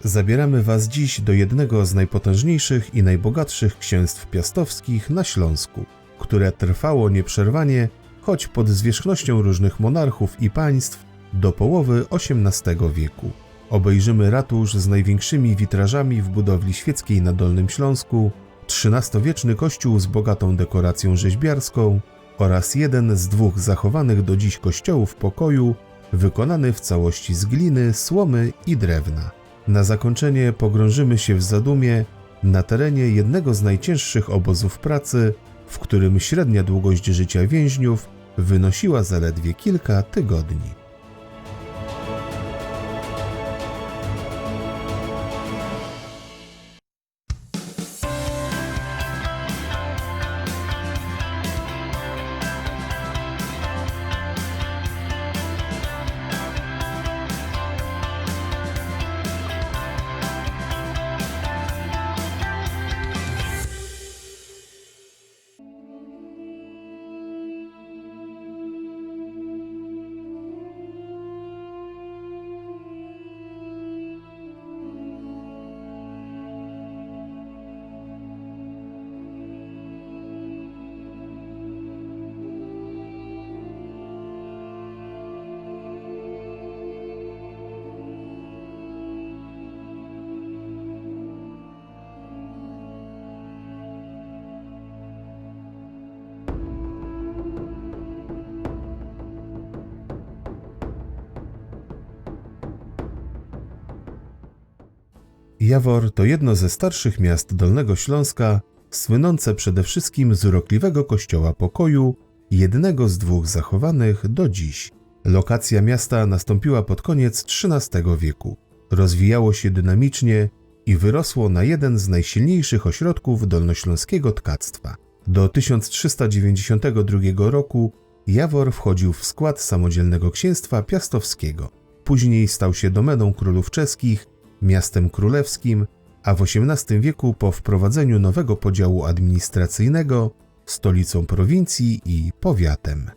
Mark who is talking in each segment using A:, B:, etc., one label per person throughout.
A: Zabieramy Was dziś do jednego z najpotężniejszych i najbogatszych księstw piastowskich na Śląsku, które trwało nieprzerwanie, choć pod zwierzchnością różnych monarchów i państw, do połowy XVIII wieku. Obejrzymy ratusz z największymi witrażami w budowli świeckiej na Dolnym Śląsku, XIII-wieczny kościół z bogatą dekoracją rzeźbiarską oraz jeden z dwóch zachowanych do dziś kościołów pokoju, wykonany w całości z gliny, słomy i drewna. Na zakończenie pogrążymy się w zadumie na terenie jednego z najcięższych obozów pracy, w którym średnia długość życia więźniów wynosiła zaledwie kilka tygodni. Jawor to jedno ze starszych miast Dolnego Śląska, słynące przede wszystkim z urokliwego kościoła pokoju, jednego z dwóch zachowanych do dziś. Lokacja miasta nastąpiła pod koniec XIII wieku. Rozwijało się dynamicznie i wyrosło na jeden z najsilniejszych ośrodków dolnośląskiego tkactwa. Do 1392 roku Jawor wchodził w skład samodzielnego księstwa piastowskiego. Później stał się domeną królów czeskich, miastem królewskim, a w XVIII wieku po wprowadzeniu nowego podziału administracyjnego stolicą prowincji i powiatem.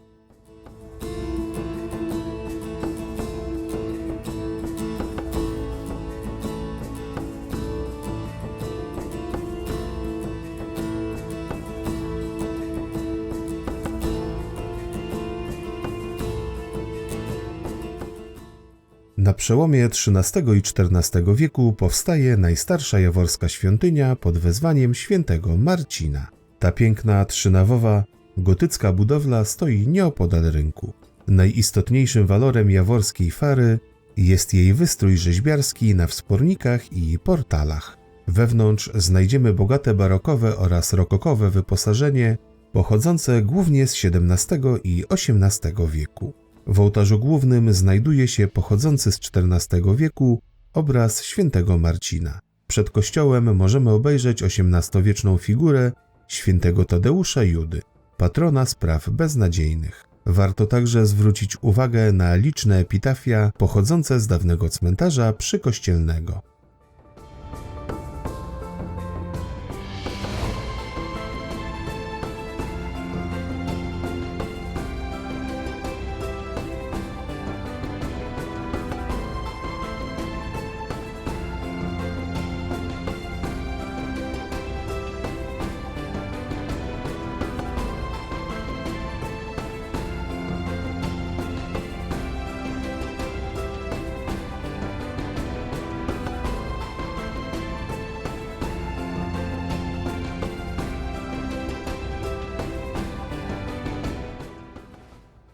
A: Na przełomie XIII i XIV wieku powstaje najstarsza jaworska świątynia pod wezwaniem świętego Marcina. Ta piękna, trzynawowa, gotycka budowla stoi nieopodal rynku. Najistotniejszym walorem jaworskiej fary jest jej wystrój rzeźbiarski na wspornikach i portalach. Wewnątrz znajdziemy bogate barokowe oraz rokokowe wyposażenie pochodzące głównie z XVII i XVIII wieku. W ołtarzu głównym znajduje się pochodzący z XIV wieku obraz świętego Marcina. Przed kościołem możemy obejrzeć XVIII-wieczną figurę świętego Tadeusza Judy, patrona spraw beznadziejnych. Warto także zwrócić uwagę na liczne epitafia pochodzące z dawnego cmentarza przykościelnego.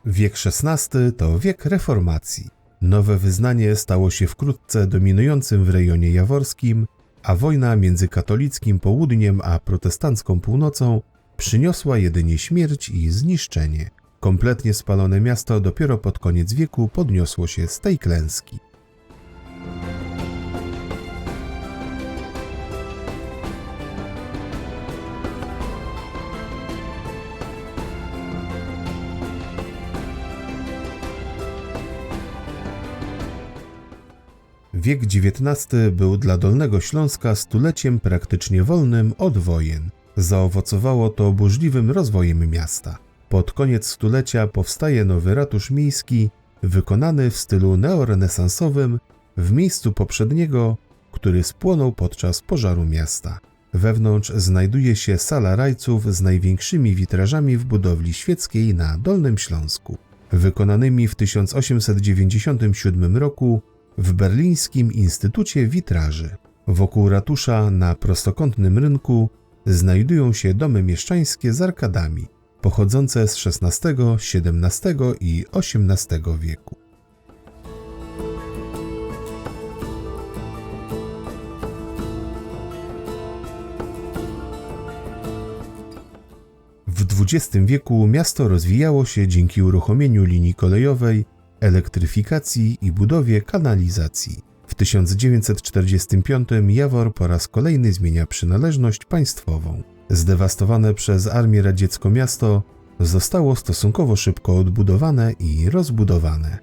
A: Wiek XVI to wiek reformacji. Nowe wyznanie stało się wkrótce dominującym w rejonie jaworskim, a wojna między katolickim południem a protestancką północą przyniosła jedynie śmierć i zniszczenie. Kompletnie spalone miasto dopiero pod koniec wieku podniosło się z tej klęski. Wiek XIX był dla Dolnego Śląska stuleciem praktycznie wolnym od wojen. Zaowocowało to burzliwym rozwojem miasta. Pod koniec stulecia powstaje nowy ratusz miejski, wykonany w stylu neorenesansowym w miejscu poprzedniego, który spłonął podczas pożaru miasta. Wewnątrz znajduje się sala rajców z największymi witrażami w budowli świeckiej na Dolnym Śląsku, wykonanymi w 1897 roku w Berlińskim Instytucie Witraży. Wokół ratusza na prostokątnym rynku znajdują się domy mieszczańskie z arkadami, pochodzące z XVI, XVII i XVIII wieku. W XX wieku miasto rozwijało się dzięki uruchomieniu linii kolejowej, elektryfikacji i budowie kanalizacji. W 1945 Jawor po raz kolejny zmienia przynależność państwową. Zdewastowane przez Armię Radziecką miasto zostało stosunkowo szybko odbudowane i rozbudowane.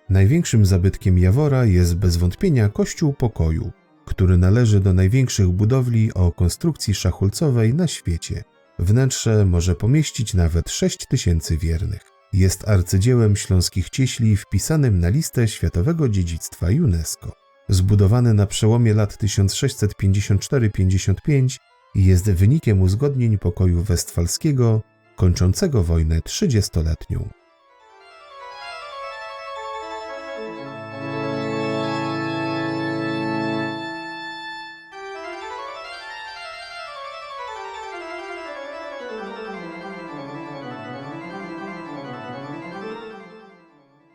A: Największym zabytkiem Jawora jest bez wątpienia Kościół Pokoju, który należy do największych budowli o konstrukcji szachulcowej na świecie. Wnętrze może pomieścić nawet 6000 wiernych. Jest arcydziełem śląskich cieśli wpisanym na listę Światowego Dziedzictwa UNESCO. Zbudowany na przełomie lat 1654–55 jest wynikiem uzgodnień pokoju westfalskiego kończącego wojnę 30-letnią.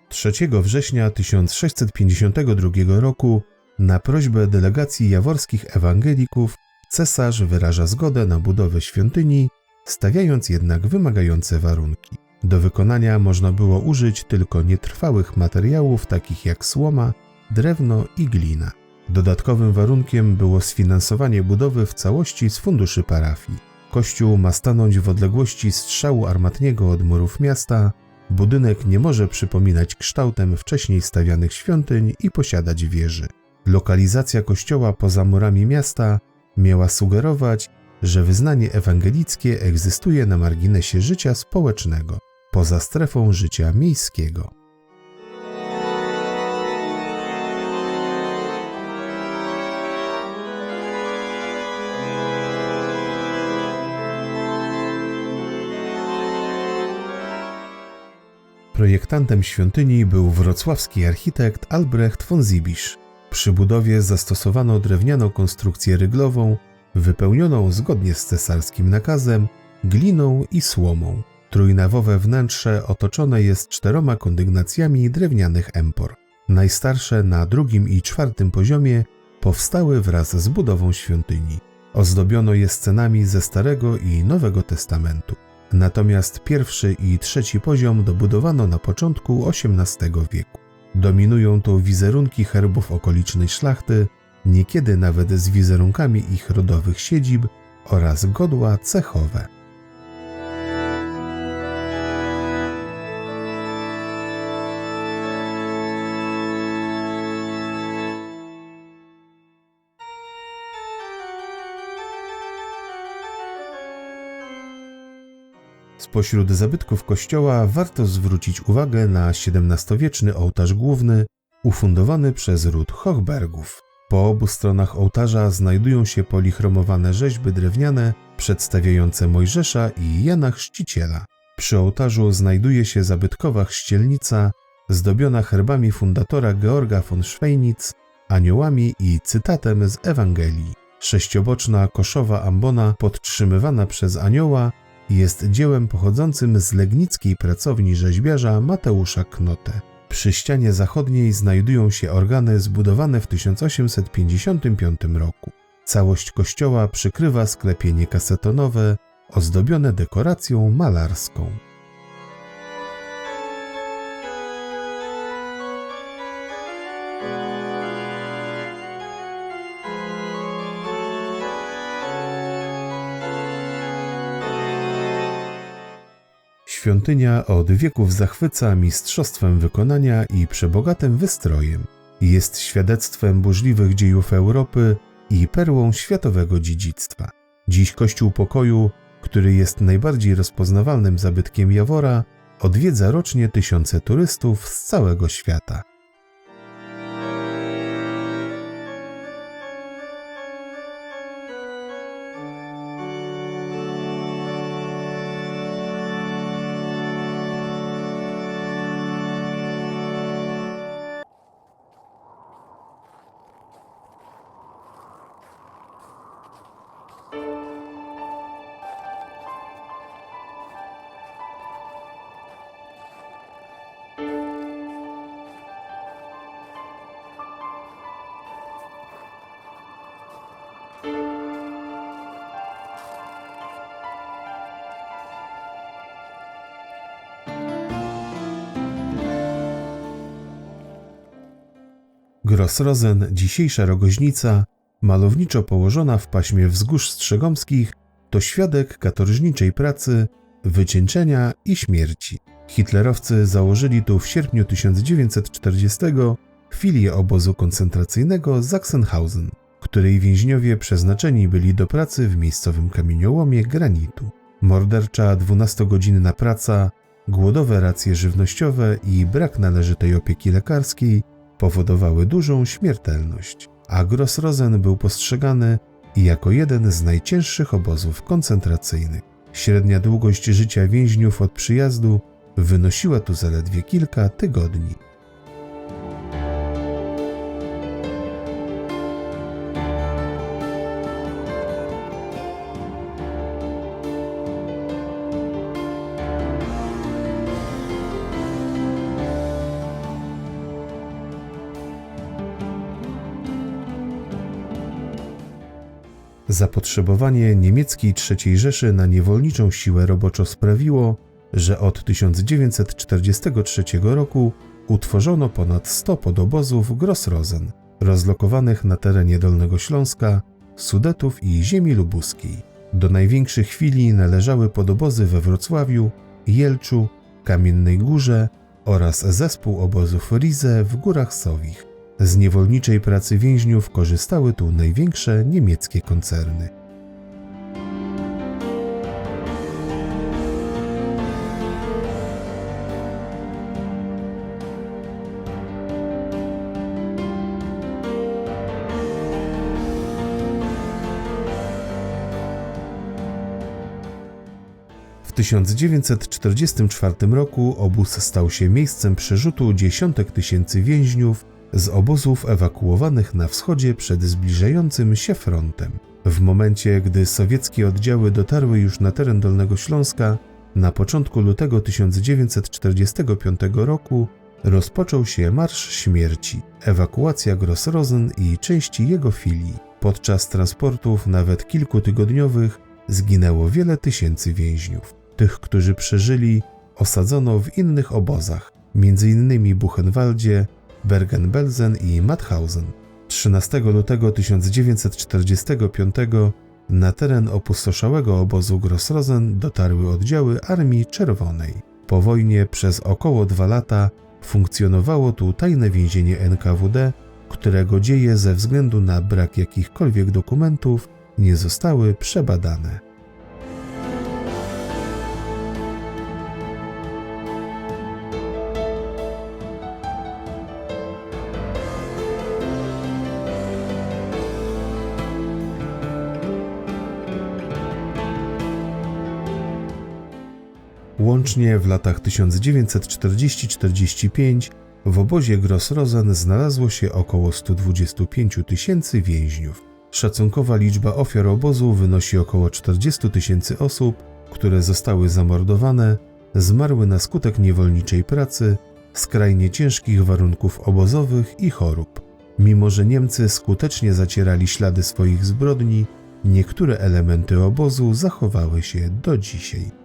A: Trzeciego września 1652 roku na prośbę delegacji jaworskich ewangelików cesarz wyraża zgodę na budowę świątyni, stawiając jednak wymagające warunki. Do wykonania można było użyć tylko nietrwałych materiałów takich jak słoma, drewno i glina. Dodatkowym warunkiem było sfinansowanie budowy w całości z funduszy parafii. Kościół ma stanąć w odległości strzału armatniego od murów miasta. Budynek nie może przypominać kształtem wcześniej stawianych świątyń i posiadać wieży. Lokalizacja kościoła poza murami miasta miała sugerować, że wyznanie ewangelickie egzystuje na marginesie życia społecznego, poza strefą życia miejskiego. Projektantem świątyni był wrocławski architekt Albrecht von Zibisch. Przy budowie zastosowano drewnianą konstrukcję ryglową, wypełnioną zgodnie z cesarskim nakazem gliną i słomą. Trójnawowe wnętrze otoczone jest 4 kondygnacjami drewnianych empor. Najstarsze na 2. i 4. poziomie powstały wraz z budową świątyni. Ozdobiono je scenami ze Starego i Nowego Testamentu. Natomiast 1. i 3. poziom dobudowano na początku XVIII wieku. Dominują tu wizerunki herbów okolicznej szlachty, niekiedy nawet z wizerunkami ich rodowych siedzib oraz godła cechowe. Spośród zabytków kościoła warto zwrócić uwagę na XVII-wieczny ołtarz główny ufundowany przez ród Hochbergów. Po obu stronach ołtarza znajdują się polichromowane rzeźby drewniane przedstawiające Mojżesza i Jana Chrzciciela. Przy ołtarzu znajduje się zabytkowa chrzcielnica zdobiona herbami fundatora Georga von Schweinitz, aniołami i cytatem z Ewangelii. 6-boczna koszowa ambona podtrzymywana przez anioła jest dziełem pochodzącym z legnickiej pracowni rzeźbiarza Mateusza Knotę. Przy ścianie zachodniej znajdują się organy zbudowane w 1855 roku. Całość kościoła przykrywa sklepienie kasetonowe ozdobione dekoracją malarską. Świątynia od wieków zachwyca mistrzostwem wykonania i przebogatym wystrojem. Jest świadectwem burzliwych dziejów Europy i perłą światowego dziedzictwa. Dziś Kościół Pokoju, który jest najbardziej rozpoznawalnym zabytkiem Jawora, odwiedza rocznie tysiące turystów z całego świata. Grossrosen, dzisiejsza Rogoźnica, malowniczo położona w paśmie wzgórz strzegomskich, to świadek katorżniczej pracy, wycieńczenia i śmierci. Hitlerowcy założyli tu w sierpniu 1940 filię obozu koncentracyjnego Sachsenhausen, której więźniowie przeznaczeni byli do pracy w miejscowym kamieniołomie granitu. Mordercza 12-godzinna praca, głodowe racje żywnościowe i brak należytej opieki lekarskiej powodowały dużą śmiertelność, a Grossrosen był postrzegany jako jeden z najcięższych obozów koncentracyjnych. Średnia długość życia więźniów od przyjazdu wynosiła tu zaledwie kilka tygodni. Zapotrzebowanie niemieckiej III Rzeszy na niewolniczą siłę roboczą sprawiło, że od 1943 roku utworzono ponad 100 podobozów Grossrosen, rozlokowanych na terenie Dolnego Śląska, Sudetów i ziemi lubuskiej. Do największych filii należały podobozy we Wrocławiu, Jelczu, Kamiennej Górze oraz zespół obozów Rize w Górach Sowich. Z niewolniczej pracy więźniów korzystały tu największe niemieckie koncerny. W 1944 roku obóz stał się miejscem przerzutu dziesiątek tysięcy więźniów z obozów ewakuowanych na wschodzie przed zbliżającym się frontem. W momencie, gdy sowieckie oddziały dotarły już na teren Dolnego Śląska, na początku lutego 1945 roku rozpoczął się Marsz Śmierci, ewakuacja Grossrosen i części jego filii. Podczas transportów, nawet kilkutygodniowych, zginęło wiele tysięcy więźniów. Tych, którzy przeżyli, osadzono w innych obozach, m.in. Buchenwaldzie, Bergen-Belsen i Mauthausen. 13 lutego 1945 na teren opustoszałego obozu Grossrosen dotarły oddziały Armii Czerwonej. Po wojnie przez około 2 lata funkcjonowało tu tajne więzienie NKWD, którego dzieje ze względu na brak jakichkolwiek dokumentów nie zostały przebadane. Łącznie w latach 1940–45 w obozie Grossrosen znalazło się około 125 tysięcy więźniów. Szacunkowa liczba ofiar obozu wynosi około 40 tysięcy osób, które zostały zamordowane, zmarły na skutek niewolniczej pracy skrajnie ciężkich warunków obozowych i chorób. Mimo że Niemcy skutecznie zacierali ślady swoich zbrodni, niektóre elementy obozu zachowały się do dzisiaj.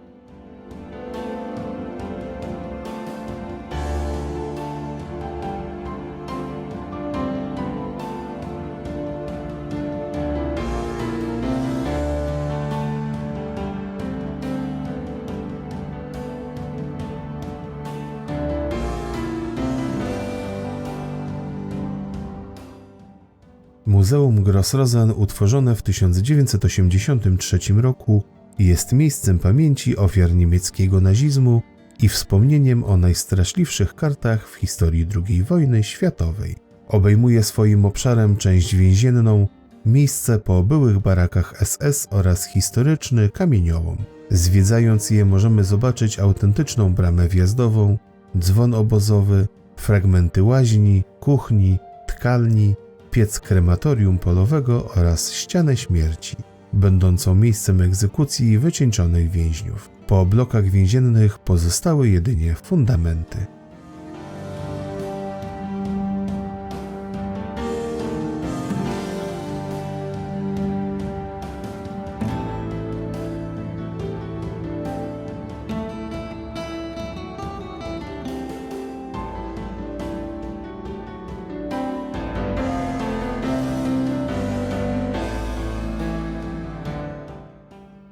A: Muzeum Gross-Rosen, utworzone w 1983 roku, jest miejscem pamięci ofiar niemieckiego nazizmu i wspomnieniem o najstraszliwszych kartach w historii II wojny światowej. Obejmuje swoim obszarem część więzienną, miejsce po byłych barakach SS oraz historyczny kamieniołom. Zwiedzając je możemy zobaczyć autentyczną bramę wjazdową, dzwon obozowy, fragmenty łaźni, kuchni, tkalni, piec krematorium polowego oraz ścianę śmierci, będącą miejscem egzekucji wycieńczonych więźniów. Po blokach więziennych pozostały jedynie fundamenty.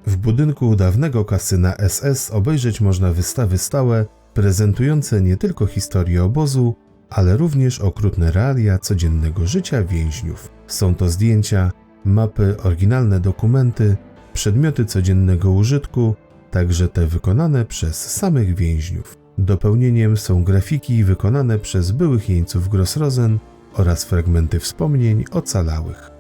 A: W budynku dawnego kasyna SS obejrzeć można wystawy stałe, prezentujące nie tylko historię obozu, ale również okrutne realia codziennego życia więźniów. Są to zdjęcia, mapy, oryginalne dokumenty, przedmioty codziennego użytku, także te wykonane przez samych więźniów. Dopełnieniem są grafiki wykonane przez byłych jeńców Gross-Rosen oraz fragmenty wspomnień ocalałych.